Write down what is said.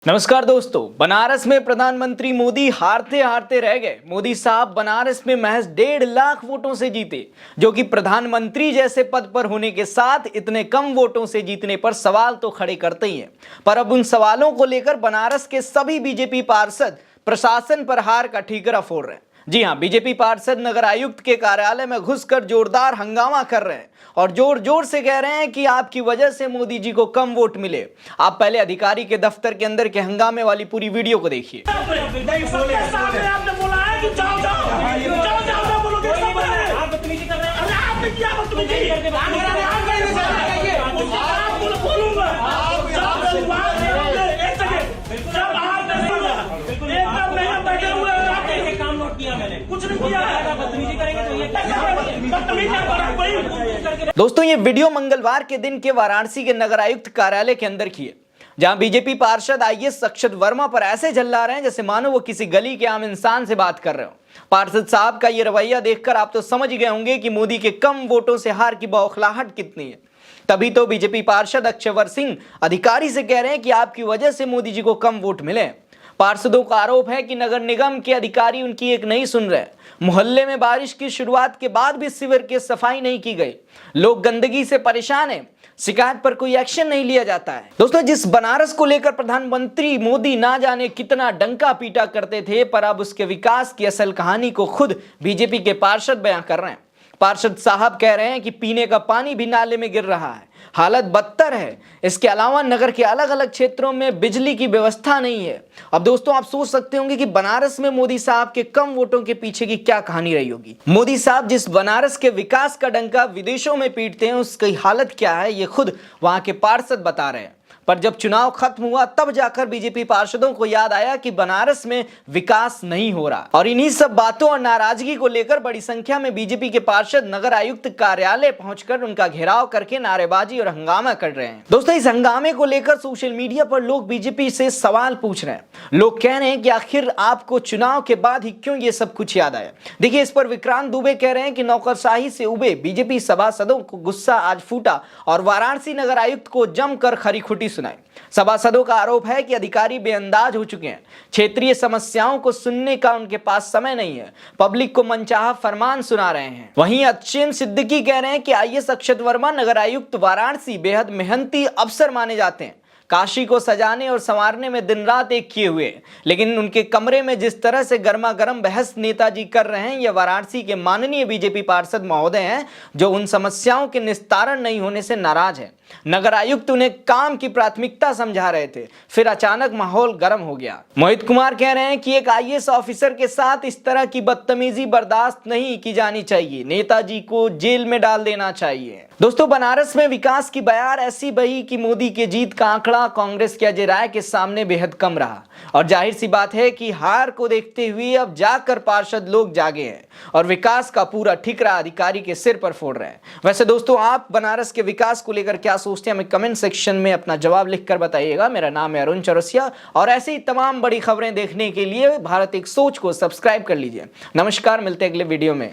नमस्कार दोस्तों, बनारस में प्रधानमंत्री मोदी हारते हारते रह गए। मोदी साहब बनारस में महज 1.5 लाख वोटों से जीते, जो कि प्रधानमंत्री जैसे पद पर होने के साथ इतने कम वोटों से जीतने पर सवाल तो खड़े करते ही हैं। पर अब उन सवालों को लेकर बनारस के सभी बीजेपी पार्षद प्रशासन पर हार का ठीकरा फोड़ रहे हैं। जी हां, बीजेपी पार्षद नगर आयुक्त के कार्यालय में घुसकर जोरदार हंगामा कर रहे हैं और जोर जोर से कह रहे हैं कि आपकी वजह से मोदी जी को कम वोट मिले। आप पहले अधिकारी के दफ्तर के अंदर के हंगामे वाली पूरी वीडियो को देखिए। दोस्तों, ये वीडियो मंगलवार के दिन के वाराणसी के नगर आयुक्त कार्यालय के अंदर की है, जहां बीजेपी पार्षद आईएएस अक्षत वर्मा पर ऐसे झल्ला रहे हैं जैसे मानो वो किसी गली के आम इंसान से बात कर रहे हो। पार्षद साहब का ये रवैया देखकर आप तो समझ गए होंगे कि मोदी के कम वोटों से हार की बौखलाहट कितनी है। तभी तो बीजेपी पार्षद अक्षवर सिंह अधिकारी से कह रहे हैं कि आपकी वजह से मोदी जी को कम वोट मिले। पार्षदों का आरोप है कि नगर निगम के अधिकारी उनकी एक नहीं सुन रहे। मोहल्ले में बारिश की शुरुआत के बाद भी सीवर की सफाई नहीं की गई। लोग गंदगी से परेशान हैं, शिकायत पर कोई एक्शन नहीं लिया जाता है। दोस्तों, जिस बनारस को लेकर प्रधानमंत्री मोदी ना जाने कितना डंका पीटा करते थे, पर अब उसके विकास की असल कहानी को खुद बीजेपी के पार्षद बयां कर रहे हैं। पार्षद साहब कह रहे हैं कि पीने का पानी भी नाले में गिर रहा है, हालत बदतर है। इसके अलावा नगर के अलग अलग क्षेत्रों में बिजली की व्यवस्था नहीं है। अब दोस्तों, आप सोच सकते होंगे कि बनारस में मोदी साहब के कम वोटों के पीछे की क्या कहानी रही होगी। मोदी साहब जिस बनारस के विकास का डंका विदेशों में पीटते हैं, उसकी हालत क्या है, ये खुद वहां के पार्षद बता रहे हैं। पर जब चुनाव खत्म हुआ तब जाकर बीजेपी पार्षदों को याद आया कि बनारस में विकास नहीं हो रहा, और इन्हीं सब बातों और नाराजगी को लेकर बड़ी संख्या में बीजेपी के पार्षद नगर आयुक्त कार्यालय पहुंचकर उनका घेराव करके नारेबाजी और हंगामा कर रहे हैं। दोस्तों, इस हंगामे को लेकर सोशल मीडिया पर लोग बीजेपी से सवाल पूछ रहे हैं। लोग कह रहे हैं कि आखिर आपको चुनाव के बाद ही क्यों ये सब कुछ याद आया। देखिए, इस पर विक्रांत दुबे कह रहे हैं कि नौकरशाही से उबे बीजेपी सभासदों को गुस्सा आज फूटा और वाराणसी नगर आयुक्त को जमकर खरी खुटी सुनाई। सभासदों का आरोप है कि अधिकारी बेअंदाज हो चुके हैं। क्षेत्रीय समस्याओं को सुनने का उनके पास समय नहीं है, पब्लिक को मनचाहा फरमान सुना रहे हैं। वहीं अक्षेम सिद्दीकी कह रहे हैं कि आईएएस अक्षत वर्मा नगर आयुक्त वाराणसी बेहद मेहनती अफसर माने जाते हैं। काशी को सजाने और संवारने में दिन रात एक किए हुए, लेकिन उनके कमरे में जिस तरह से गर्मा गर्म बहस नेताजी कर रहे हैं, यह वाराणसी के माननीय बीजेपी पार्षद महोदय हैं, जो उन समस्याओं के निस्तारण नहीं होने से नाराज है। नगर आयुक्त उन्हें काम की प्राथमिकता समझा रहे थे, फिर अचानक माहौल गर्म हो गया। मोहित कुमार कह रहे हैं कि एक आईएएस ऑफिसर के साथ इस तरह की बदतमीजी बर्दाश्त नहीं की जानी चाहिए, नेताजी को जेल में डाल देना चाहिए। दोस्तों, बनारस में विकास की बयार ऐसी बही कि मोदी के जीत का आंकड़ा कांग्रेस के अजय राय के सामने बेहद कम रहा, और जाहिर सी बात है कि हार को देखते हुए अब जाकर पार्षद लोग जागे हैं और विकास का पूरा ठिकरा अधिकारी के सिर पर फोड़ रहे हैं। वैसे दोस्तों, आप बनारस के विकास को लेकर क्या सोचते हैं, हमें कमेंट सेक्शन में अपना जवाब लिखकर बताइएगा। मेरा नाम है अरुण चौरसिया, और ऐसी ही तमाम बड़ी खबरें देखने के लिए भारत एक सोच को सब्सक्राइब कर लीजिए। नमस्कार, मिलते हैं अगले वीडियो में।